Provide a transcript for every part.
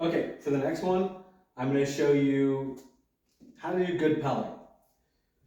Okay, for the next one, I'm going to show you how to do good pelling.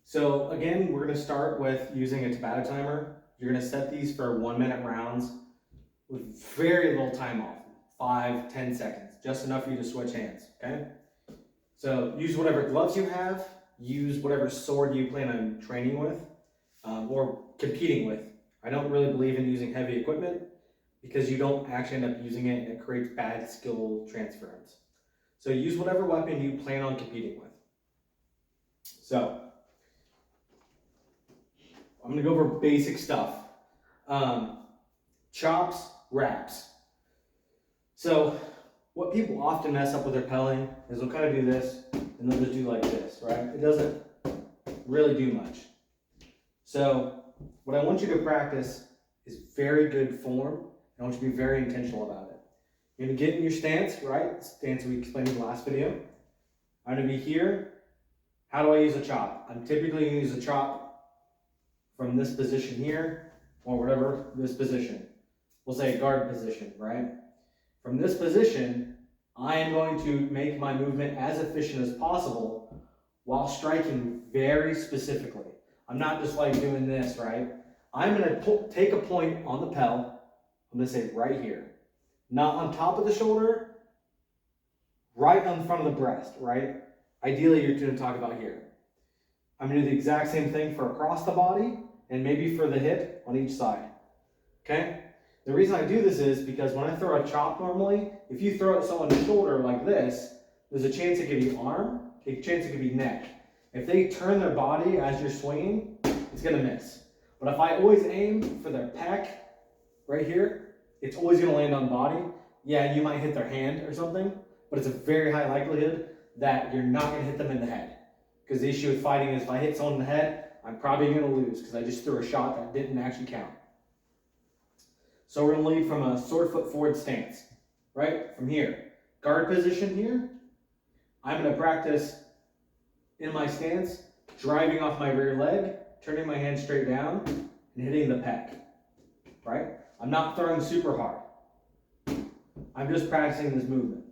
So again, we're going to start with using a Tabata timer. You're going to set these for 1-minute rounds with very little time off, 5-10 seconds, just enough for you to switch hands, okay? So use whatever gloves you have, use whatever sword you plan on training with or competing with. I don't really believe in using heavy equipment because you don't actually end up using it and it creates bad skill transference. So use whatever weapon you plan on competing with. So I'm going to go over basic stuff. Chops, wraps. So what people often mess up with their pelling is they'll kind of do this and they'll just do like this, right? It doesn't really do much. So what I want you to practice is very good form. I want you to be very intentional about it. You're going to get in your stance, right? Stance we explained in the last video. I'm going to be here. How do I use a chop? I'm typically going to use a chop from this position here or whatever, this position. We'll say guard position, right? From this position, I am going to make my movement as efficient as possible while striking very specifically. I'm not just like doing this, right? I'm going to take a point on the pel. I'm going to say right here. Not on top of the shoulder, right on the front of the breast, right? Ideally, you're going to talk about here. I'm going to do the exact same thing for across the body and maybe for the hip on each side, okay? The reason I do this is because when I throw a chop normally, if you throw it at someone's shoulder like this, there's a chance it could be arm, a chance it could be neck. If they turn their body as you're swinging, it's going to miss. But if I always aim for their pec right here, it's always going to land on body. Yeah, you might hit their hand or something, but it's a very high likelihood that you're not going to hit them in the head. Because the issue with fighting is if I hit someone in the head, I'm probably going to lose because I just threw a shot that didn't actually count. So we're going to lead from a sword foot forward stance, right? From here. Guard position here. I'm going to practice in my stance, driving off my rear leg, turning my hand straight down, and hitting the pec, right? I'm not throwing super hard. I'm just practicing this movement.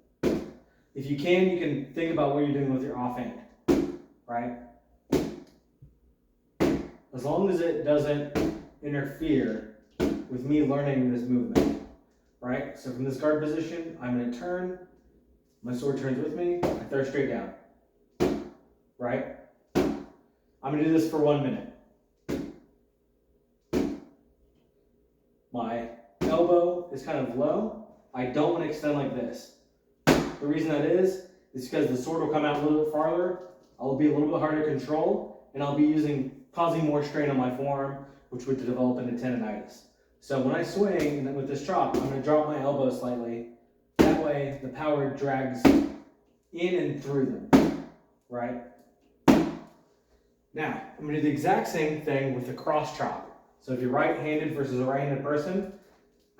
If you can think about what you're doing with your offhand, right? As long as it doesn't interfere with me learning this movement, right? So from this guard position, I'm going to turn, my sword turns with me, I throw straight down, right? I'm going to do this for 1 minute. My elbow is kind of low. I don't want to extend like this. The reason that is because the sword will come out a little bit farther, I'll be a little bit harder to control, and I'll be causing more strain on my forearm, which would develop into tendonitis. So when I swing with this chop, I'm going to drop my elbow slightly. That way the power drags in and through them, right? Now, I'm going to do the exact same thing with the cross chop. So if you're right-handed versus a right-handed person,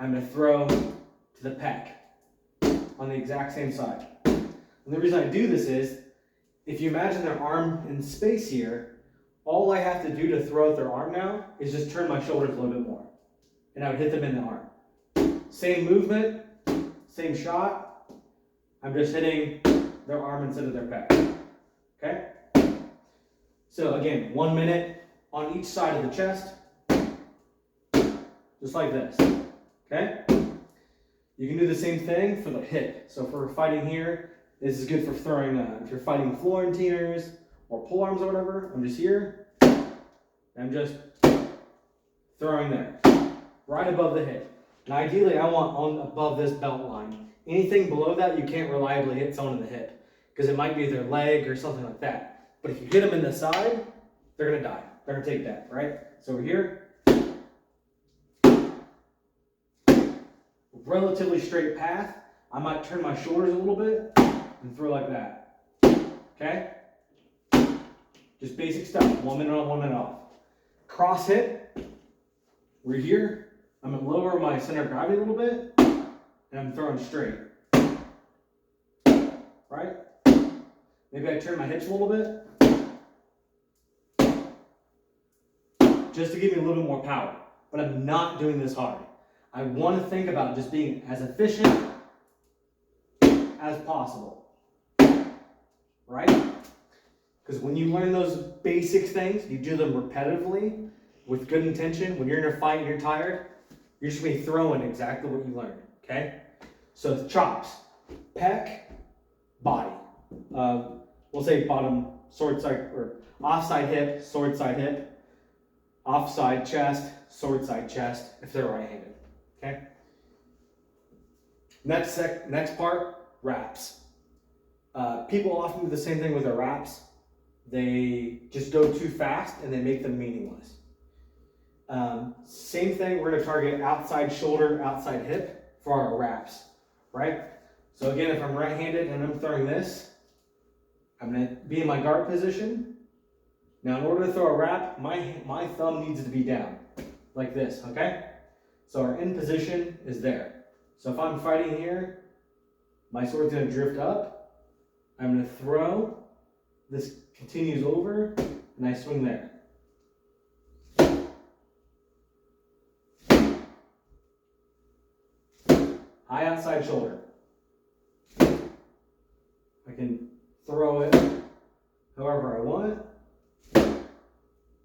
I'm going to throw to the pec on the exact same side. And the reason I do this is, if you imagine their arm in space here, all I have to do to throw at their arm now is just turn my shoulders a little bit more. And I would hit them in the arm. Same movement, same shot. I'm just hitting their arm instead of their pec. Okay? So again, 1 minute on each side of the chest. Just like this. Okay? You can do the same thing for the hip. So if we're fighting here, this is good for throwing, if you're fighting Florentiners or pole arms or whatever, I'm just here. I'm just throwing there. Right above the hip. And ideally, I want on above this belt line. Anything below that, you can't reliably hit someone in the hip because it might be their leg or something like that. But if you hit them in the side, they're going to die. They're going to take death, right? So we're here. Relatively straight path. I might turn my shoulders a little bit and throw like that. Okay? Just basic stuff. 1 minute on, 1 minute off. Cross hip. We're here. I'm going to lower my center of gravity a little bit, and I'm throwing straight. Right? Maybe I turn my hips a little bit, just to give me a little bit more power. But I'm not doing this hard. I want to think about just being as efficient as possible, right? Because when you learn those basic things, you do them repetitively with good intention. When you're in a fight and you're tired, you're just going to be throwing exactly what you learned, okay? So the chops, pec, body. We'll say bottom, sword side, or offside hip, sword side hip, offside chest, sword side chest, if they're right-handed, okay? Next part, wraps. People often do the same thing with their wraps. They just go too fast and they make them meaningless. Same thing, we're gonna target outside shoulder, outside hip for our wraps, right? So again, if I'm right-handed and I'm throwing this, I'm gonna be in my guard position. Now in order to throw a wrap, my thumb needs to be down, like this, okay? So our in position is there. So if I'm fighting here, my sword's gonna drift up, I'm gonna throw, this continues over, and I swing there. High outside shoulder. I can throw it however I want,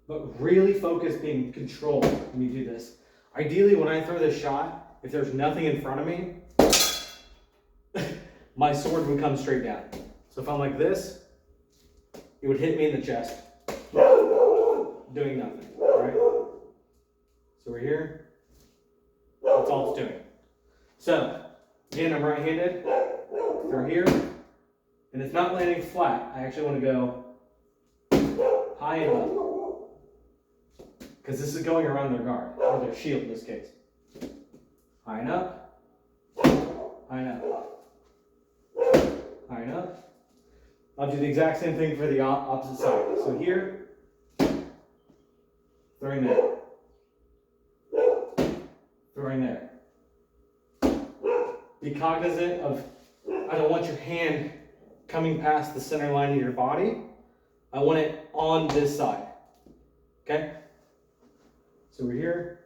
but really focus being controlled when you do this. Ideally, when I throw this shot, if there's nothing in front of me, my sword would come straight down. So if I'm like this, it would hit me in the chest, doing nothing, right? So we're here, that's all it's doing. So, again, I'm right-handed, throw here, and it's not landing flat. I actually want to go high and up, because this is going around their guard, or their shield in this case. High and up, high and up, high and up. I'll do the exact same thing for the opposite side. So here, throwing there, throwing there. Be cognizant of, I don't want your hand coming past the center line of your body. I want it on this side, okay? So we're here.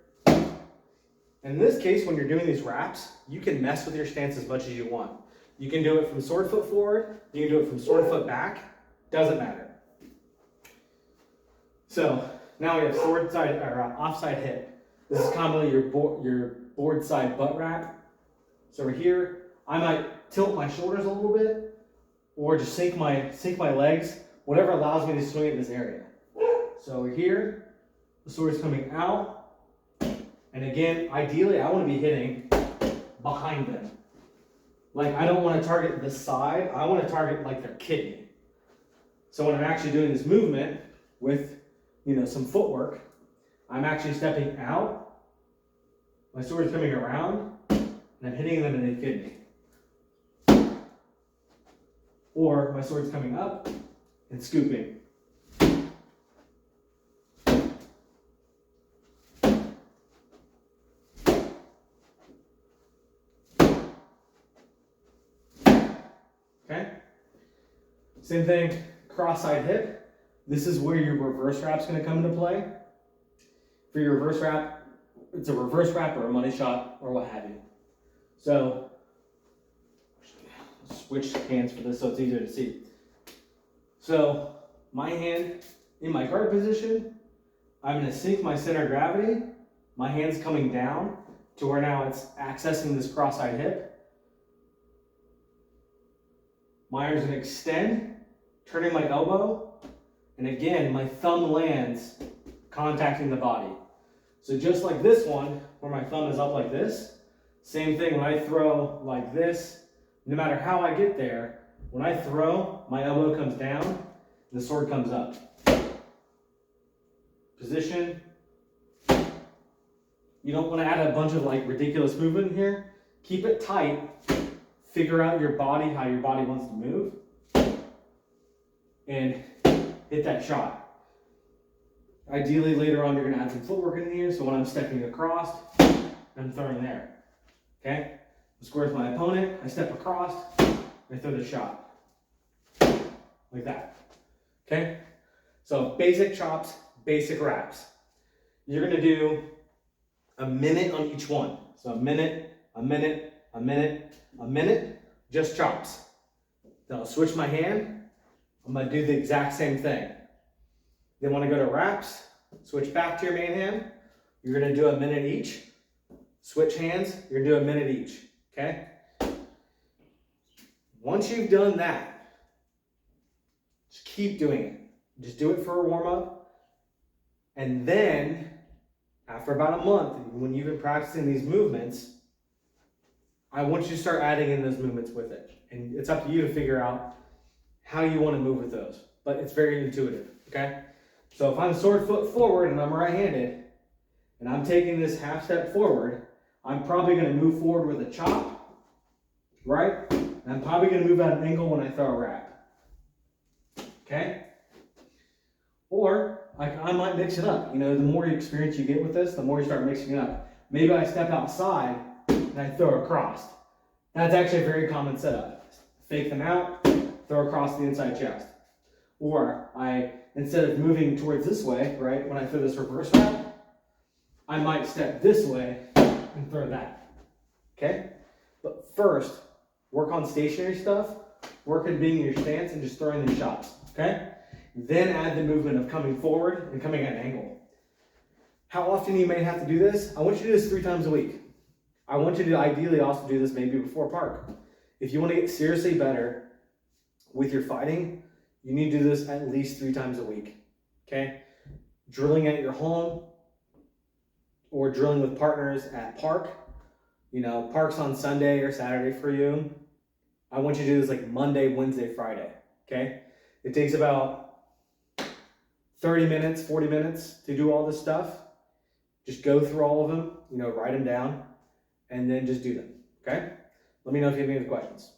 In this case, when you're doing these wraps, you can mess with your stance as much as you want. You can do it from sword foot forward, you can do it from sword foot back, doesn't matter. So now we have sword side, or offside hip. This is commonly your board side butt wrap. So we're here, I might tilt my shoulders a little bit, or just sink my legs, whatever allows me to swing in this area. So we're here, the sword is coming out, and again, ideally I want to be hitting behind them. Like I don't want to target the side, I want to target like their kidney. So when I'm actually doing this movement with, some footwork, I'm actually stepping out, my sword is coming around, and I'm hitting them in the kidney. Or my sword's coming up and scooping. Okay? Same thing, cross-side hip. This is where your reverse wrap's going to come into play. For your reverse wrap, it's a reverse wrap or a money shot or what have you. So, switch hands for this so it's easier to see. So, my hand in my guard position, I'm going to sink my center of gravity. My hand's coming down to where now it's accessing this cross-side hip. My arm's going to extend, turning my elbow, and again, my thumb lands contacting the body. So just like this one, where my thumb is up like this, same thing when I throw like this, no matter how I get there, when I throw, my elbow comes down, and the sword comes up. Position. You don't want to add a bunch of ridiculous movement here. Keep it tight. Figure out your body, how your body wants to move, and hit that shot. Ideally, later on, you're going to add some footwork in here, so when I'm stepping across, I'm throwing there. Okay? The square's my opponent, I step across, I throw the shot. Like that. Okay? So, basic chops, basic wraps. You're going to do a minute on each one. So, a minute, a minute, a minute, a minute. just chops. Then I'll switch my hand. I'm gonna do the exact same thing. Then when I go to wraps, switch back to your main hand. You're gonna do a minute each. Switch hands, you're gonna do a minute each, okay? Once you've done that, just keep doing it. Just do it for a warm up. And then, after about a month, when you've been practicing these movements, I want you to start adding in those movements with it. And it's up to you to figure out how you want to move with those. But it's very intuitive, okay? So if I'm sword foot forward and I'm right-handed, and I'm taking this half step forward, I'm probably going to move forward with a chop, right? And I'm probably going to move at an angle when I throw a wrap, okay? Or I might mix it up. You know, the more experience you get with this, the more you start mixing it up. Maybe I step outside and I throw across. That's actually a very common setup. Fake them out, throw across the inside chest. Or instead of moving towards this way, right, when I throw this reverse wrap, I might step this way and throw that, okay? But first, work on stationary stuff, work on being in your stance and just throwing the shots, okay? Then add the movement of coming forward and coming at an angle. How often you may have to do this? I want you to do this 3 times a week. I want you to ideally also do this maybe before park. If you want to get seriously better with your fighting, you need to do this at least 3 times a week, okay? Drilling at your home or drilling with partners at park. You know, park's on Sunday or Saturday for you. I want you to do this like Monday, Wednesday, Friday, okay? It takes about 30 minutes, 40 minutes to do all this stuff. Just go through all of them, you know, write them down, and then just do them, okay? Let me know if you have any other questions.